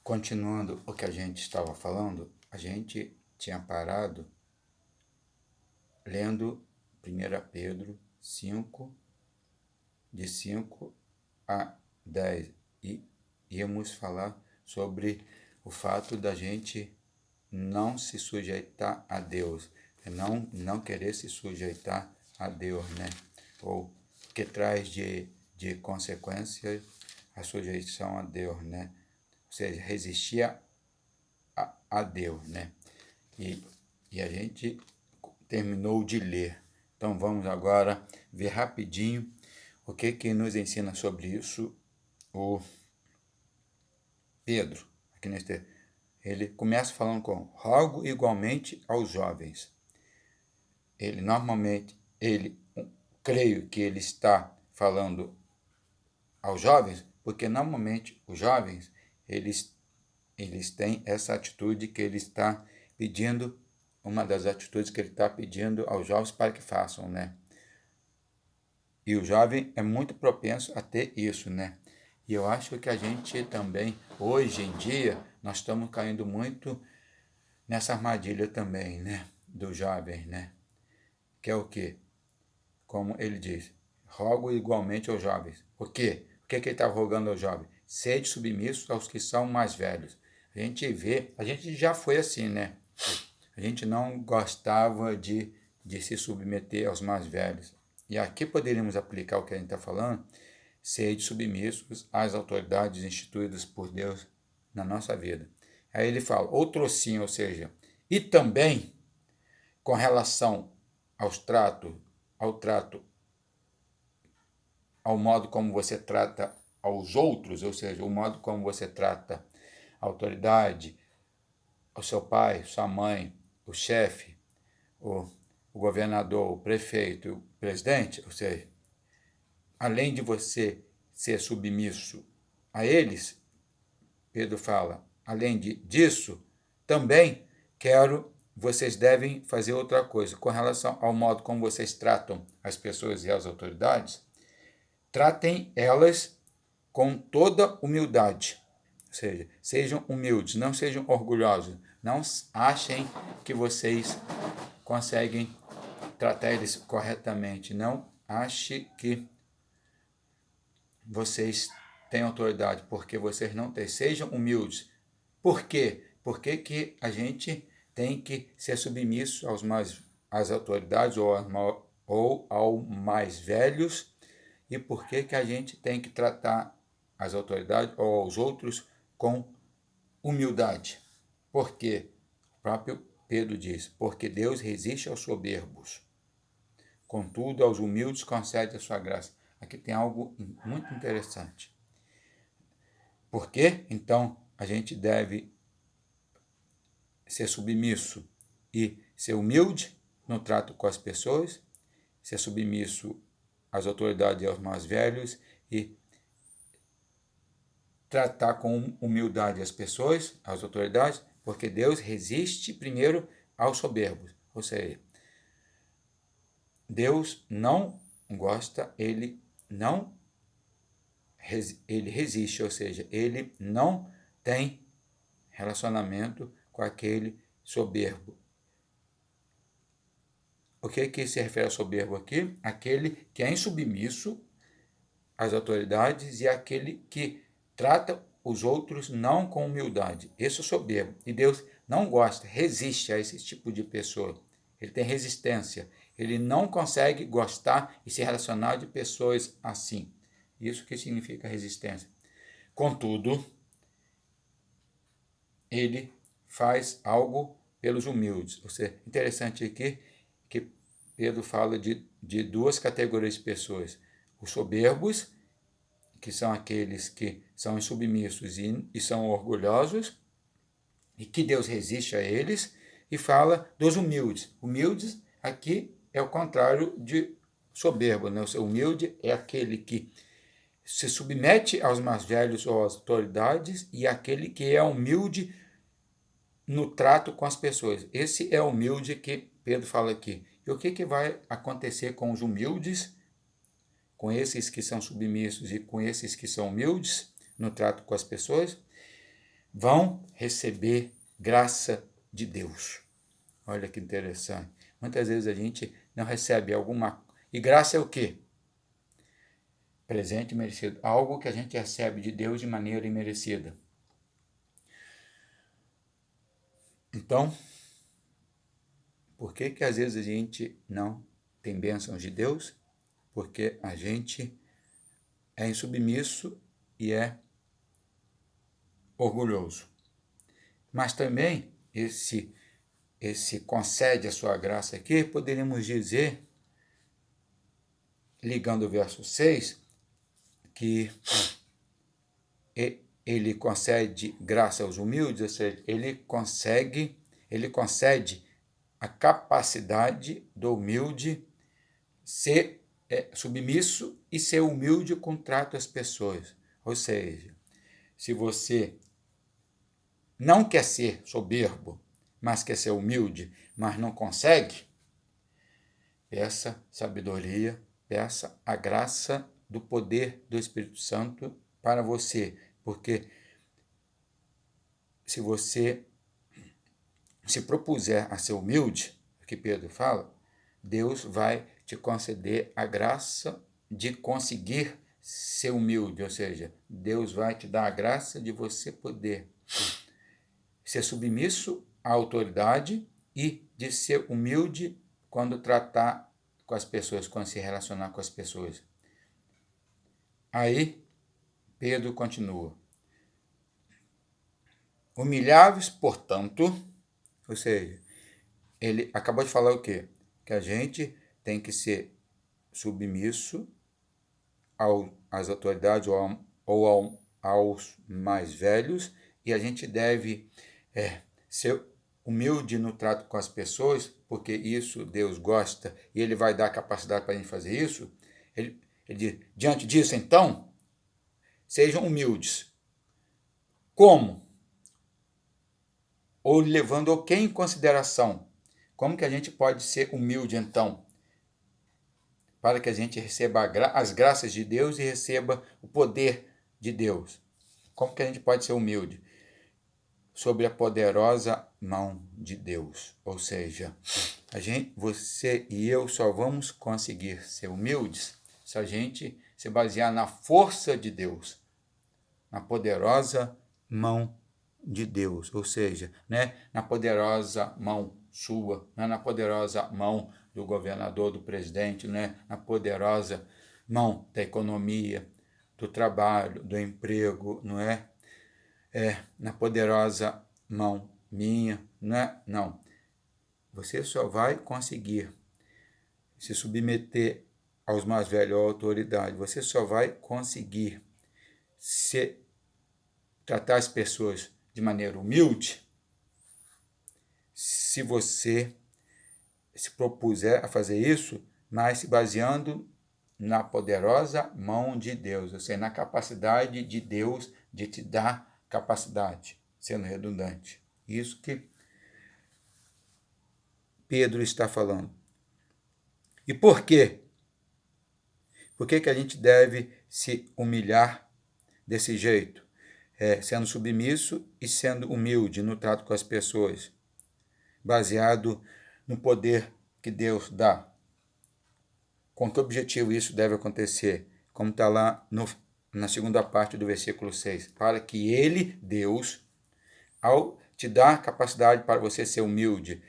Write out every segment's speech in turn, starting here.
Continuando o que a gente estava falando, a gente tinha parado lendo 1 Pedro 5, de 5 a 10, e íamos falar sobre o fato da gente não se sujeitar a Deus, não querer se sujeitar a Deus, né? Ou que traz de consequência a sujeição a Deus, né? Ou seja, resistir a Deus, né? E a gente terminou de ler. Então vamos agora ver rapidinho o que nos ensina sobre isso o Pedro. Aqui neste, ele começa falando com: rogo igualmente aos jovens. Creio que ele está falando aos jovens, porque normalmente os jovens, eles têm essa atitude que ele está pedindo, uma das atitudes que ele está pedindo aos jovens para que façam, né? E o jovem é muito propenso a ter isso, né? E eu acho que a gente também, hoje em dia, nós estamos caindo muito nessa armadilha também, né? Do jovem, né? Que é o quê? Como ele diz, rogo igualmente aos jovens. O quê? O que ele está rogando aos jovens? Sede submissos aos que são mais velhos. A gente vê, a gente já foi assim, né? A gente não gostava de se submeter aos mais velhos. E aqui poderíamos aplicar o que a gente está falando: sede submissos às autoridades instituídas por Deus na nossa vida. Aí ele fala, outro sim, ou seja, e também com relação ao trato, ao modo como você trata aos outros, ou seja, o modo como você trata a autoridade, o seu pai, sua mãe, o chefe, o governador, o prefeito, o presidente, ou seja, além de você ser submisso a eles, Pedro fala, além disso, também vocês devem fazer outra coisa. Com relação ao modo como vocês tratam as pessoas e as autoridades, tratem elas com toda humildade. Ou seja, sejam humildes, não sejam orgulhosos. Não achem que vocês conseguem tratar eles corretamente. Não ache que vocês têm autoridade, porque vocês não têm. Sejam humildes. Por quê? Porque que a gente tem que ser submisso às autoridades ou aos mais velhos, e por que a gente tem que tratar as autoridades ou aos outros com humildade? Porque o próprio Pedro diz, porque Deus resiste aos soberbos, contudo aos humildes concede a sua graça. Aqui tem algo muito interessante. Por que então a gente deve ser submisso e ser humilde no trato com as pessoas, ser submisso às autoridades e aos mais velhos e tratar com humildade as pessoas, as autoridades, porque Deus resiste primeiro aos soberbos. Ou seja, Deus não gosta, ele resiste, ou seja, ele não tem relacionamento com aquele soberbo. O que se refere a soberbo aqui? Aquele que é insubmisso às autoridades e aquele que trata os outros não com humildade. Esse é o soberbo. E Deus não gosta, resiste a esse tipo de pessoa. Ele tem resistência. Ele não consegue gostar e se relacionar de pessoas assim. Isso que significa resistência. Contudo, ele faz algo pelos humildes. Ou seja, interessante aqui que Pedro fala de duas categorias de pessoas. Os soberbos, que são aqueles que são insubmissos e são orgulhosos, e que Deus resiste a eles, e fala dos humildes. Humildes aqui é o contrário de soberbo, né? O humilde é aquele que se submete aos mais velhos ou às autoridades, e aquele que é humilde no trato com as pessoas. Esse é o humilde que Pedro fala aqui. E o que vai acontecer com os humildes, com esses que são submissos e com esses que são humildes no trato com as pessoas? vão receber graça de Deus. Olha que interessante. Muitas vezes a gente não recebe alguma... E graça é o quê? Presente merecido. Algo que a gente recebe de Deus de maneira imerecida. Então, por que às vezes a gente não tem bênçãos de Deus? Porque a gente é insubmisso e é orgulhoso. Mas também esse concede a sua graça aqui, poderíamos dizer, ligando o verso 6, que ele concede graça aos humildes, ou seja, ele concede a capacidade do humilde ser submisso e ser humilde com o trato às pessoas. Ou seja, se você não quer ser soberbo, mas quer ser humilde, mas não consegue, peça sabedoria, peça a graça do poder do Espírito Santo para você, porque se você se propuser a ser humilde, o que Pedro fala, Deus vai te conceder a graça de conseguir ser humilde, ou seja, Deus vai te dar a graça de você poder ser submisso à autoridade e de ser humilde quando tratar com as pessoas, quando se relacionar com as pessoas. Aí, Pedro continua. Humilháveis, portanto, ou seja, ele acabou de falar o quê? Que a gente tem que ser submisso às autoridades ou aos mais velhos, e a gente deve ser humilde no trato com as pessoas, porque isso Deus gosta e Ele vai dar capacidade para a gente fazer isso. Ele diz, diante disso, então, sejam humildes. Como? Ou levando o que em consideração? Como que a gente pode ser humilde, então? Para que a gente receba as graças de Deus e receba o poder de Deus. Como que a gente pode ser humilde? Sobre a poderosa mão de Deus. Ou seja, você e eu só vamos conseguir ser humildes se a gente se basear na força de Deus, na poderosa mão de Deus, ou seja, na poderosa mão sua, na poderosa mão do governador, do presidente, na poderosa mão da economia, do trabalho, do emprego, não é? Na poderosa mão minha, não. Você só vai conseguir se submeter aos mais velhos, à autoridade. Você só vai conseguir tratar as pessoas de maneira humilde se você se propuser a fazer isso, mas se baseando na poderosa mão de Deus, ou seja, na capacidade de Deus de te dar capacidade, sendo redundante. Isso que Pedro está falando. E por quê? Por que a gente deve se humilhar desse jeito? Sendo submisso e sendo humilde no trato com as pessoas, baseado no poder que Deus dá. Com que objetivo isso deve acontecer? Como está lá na segunda parte do versículo 6. Para que Ele, Deus, ao te dar capacidade para você ser humilde,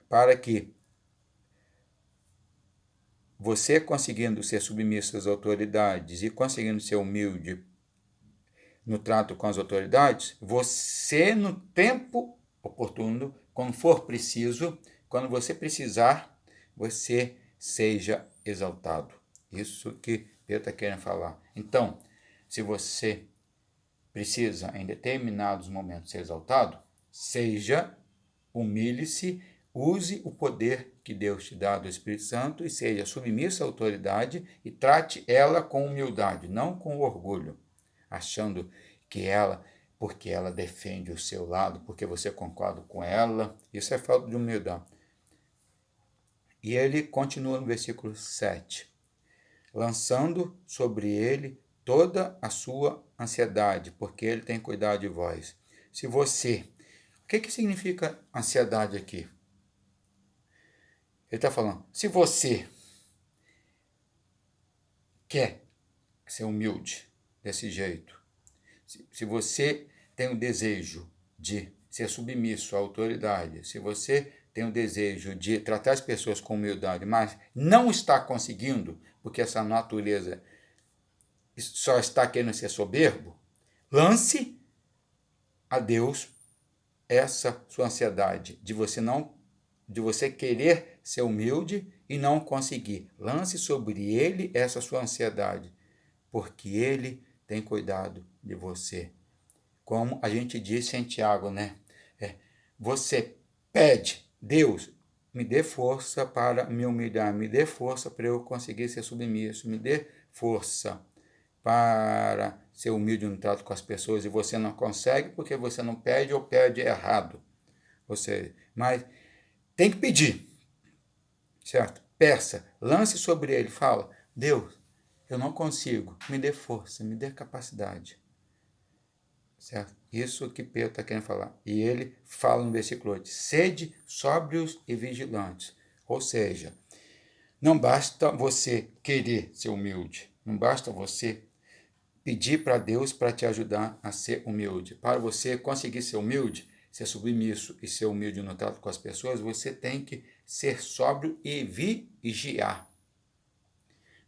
para que você conseguindo ser submisso às autoridades e conseguindo ser humilde no trato com as autoridades, você no tempo oportuno, quando for preciso, quando você precisar, você seja exaltado. Isso que Pedro está querendo falar. Então, se você precisa em determinados momentos ser exaltado, humilhe-se, use o poder que Deus te dá do Espírito Santo e seja submisso à autoridade e trate ela com humildade, não com orgulho, achando que porque ela defende o seu lado, porque você concorda com ela, isso é falta de humildade. E ele continua no versículo 7, lançando sobre ele toda a sua ansiedade, porque Ele tem cuidado de vós. Se você... O que significa ansiedade aqui? Ele está falando, se você quer ser humilde desse jeito, se você tem o desejo de ser submisso à autoridade, se você tem o desejo de tratar as pessoas com humildade, mas não está conseguindo, porque essa natureza só está querendo ser soberbo, lance a Deus essa sua ansiedade de você querer ser humilde e não conseguir. Lance sobre ele essa sua ansiedade, porque ele tem cuidado de você. Como a gente disse em Tiago, né? Você pede, Deus, me dê força para me humilhar, me dê força para eu conseguir ser submisso, me dê força para ser humilde no trato com as pessoas, e você não consegue porque você não pede ou pede errado. Ou seja, mas tem que pedir, certo? Peça, lance sobre ele, fala, Deus, eu não consigo, me dê força, me dê capacidade. Certo? Isso que Pedro está querendo falar. E ele fala no versículo 8, sede sóbrios e vigilantes. Ou seja, não basta você querer ser humilde, não basta você pedir para Deus para te ajudar a ser humilde. Para você conseguir ser humilde, ser submisso e ser humilde no trato com as pessoas, você tem que ser sóbrio e vigiar.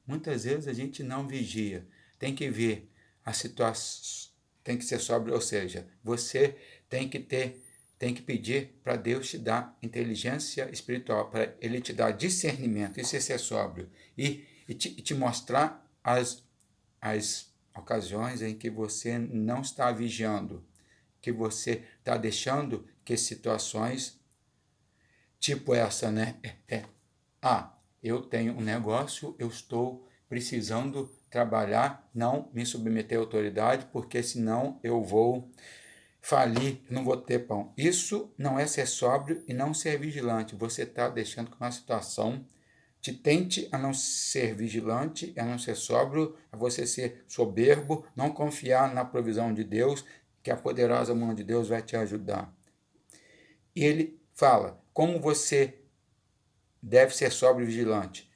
Muitas vezes a gente não vigia, tem que ver a situação, tem que ser sóbrio, ou seja, você tem que pedir para Deus te dar inteligência espiritual, para Ele te dar discernimento, isso é ser sóbrio, e te mostrar as ocasiões em que você não está vigiando, que você está deixando que situações tipo essa, né? Eu tenho um negócio, eu estou precisando trabalhar, não me submeter à autoridade, porque senão eu vou falir, não vou ter pão. Isso não é ser sóbrio e não ser vigilante. Você está deixando que uma situação te tente a não ser vigilante, a não ser sóbrio, a você ser soberbo, não confiar na provisão de Deus, que a poderosa mão de Deus vai te ajudar. E ele fala, como você deve ser sóbrio e vigilante?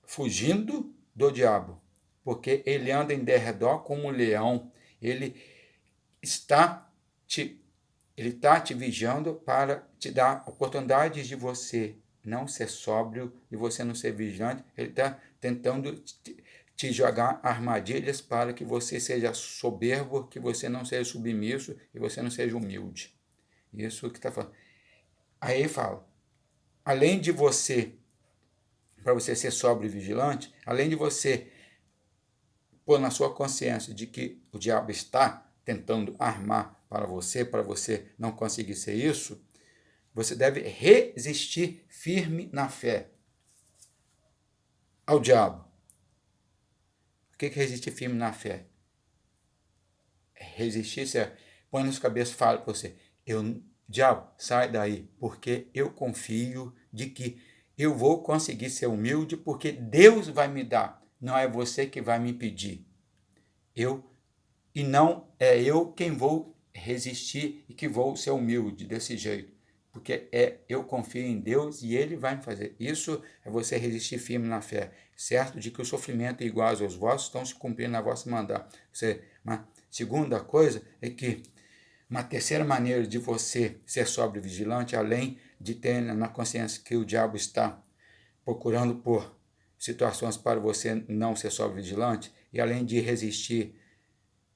Fugindo do diabo, porque ele anda em derredor como um leão, ele está te vigiando para te dar oportunidades de você não ser sóbrio e você não ser vigilante. Ele está tentando te jogar armadilhas para que você seja soberbo, que você não seja submisso e você não seja humilde. Isso que está falando. Aí ele fala, além de você, para você ser sóbrio e vigilante, além de você pôr na sua consciência de que o diabo está tentando armar para você não conseguir ser isso, você deve resistir firme na fé ao diabo. O que é resistir firme na fé? Resistir, você põe na sua cabeça e fala para você, diabo, sai daí, porque eu confio de que eu vou conseguir ser humilde, porque Deus vai me dar, não é você que vai me impedir. E não é eu quem vou resistir e que vou ser humilde desse jeito, porque eu confio em Deus e Ele vai me fazer. Isso é você resistir firme na fé, certo de que o sofrimento igual aos vossos estão se cumprindo na vossa mandar. Uma segunda coisa é que uma terceira maneira de você ser sóbrio e vigilante, além de ter na consciência que o diabo está procurando por situações para você não ser sóbrio e vigilante, e além de resistir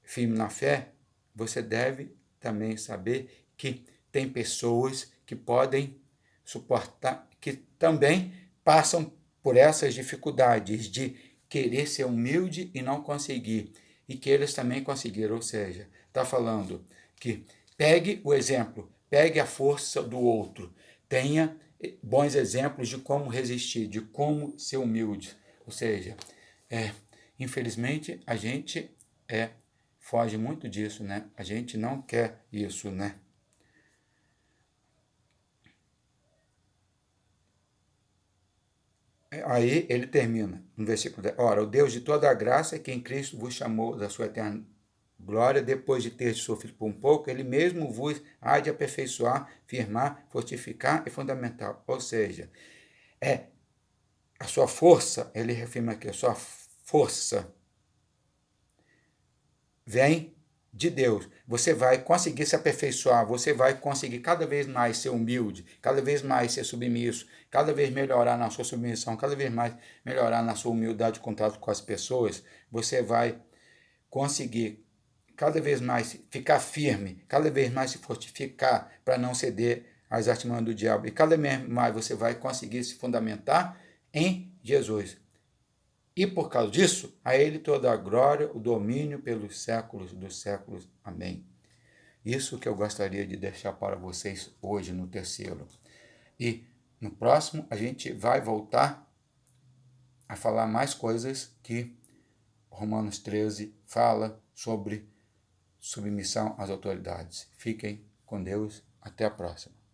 firme na fé, você deve também saber que tem pessoas que podem suportar, que também passam por essas dificuldades de querer ser humilde e não conseguir, e que eles também conseguiram, ou seja, está falando que pegue o exemplo, pegue a força do outro, tenha bons exemplos de como resistir, de como ser humilde, ou seja, infelizmente a gente foge muito disso, né? A gente não quer isso, né? Aí ele termina no versículo 10. Ora, o Deus de toda a graça, que em Cristo vos chamou da sua eterna glória, depois de ter sofrido por um pouco, ele mesmo vos há de aperfeiçoar, firmar, fortificar e fundamentar. Ou seja, a sua força, ele reafirma aqui, a sua força vem de Deus. Você vai conseguir se aperfeiçoar, você vai conseguir cada vez mais ser humilde, cada vez mais ser submisso, cada vez melhorar na sua submissão, cada vez mais melhorar na sua humildade de contato com as pessoas. Você vai conseguir cada vez mais ficar firme, cada vez mais se fortificar para não ceder às artimanhas do diabo. E cada vez mais você vai conseguir se fundamentar em Jesus. E por causa disso, a ele toda a glória, o domínio pelos séculos dos séculos. Amém. Isso que eu gostaria de deixar para vocês hoje no terceiro. E no próximo a gente vai voltar a falar mais coisas que Romanos 13 fala sobre submissão às autoridades. Fiquem com Deus. Até a próxima.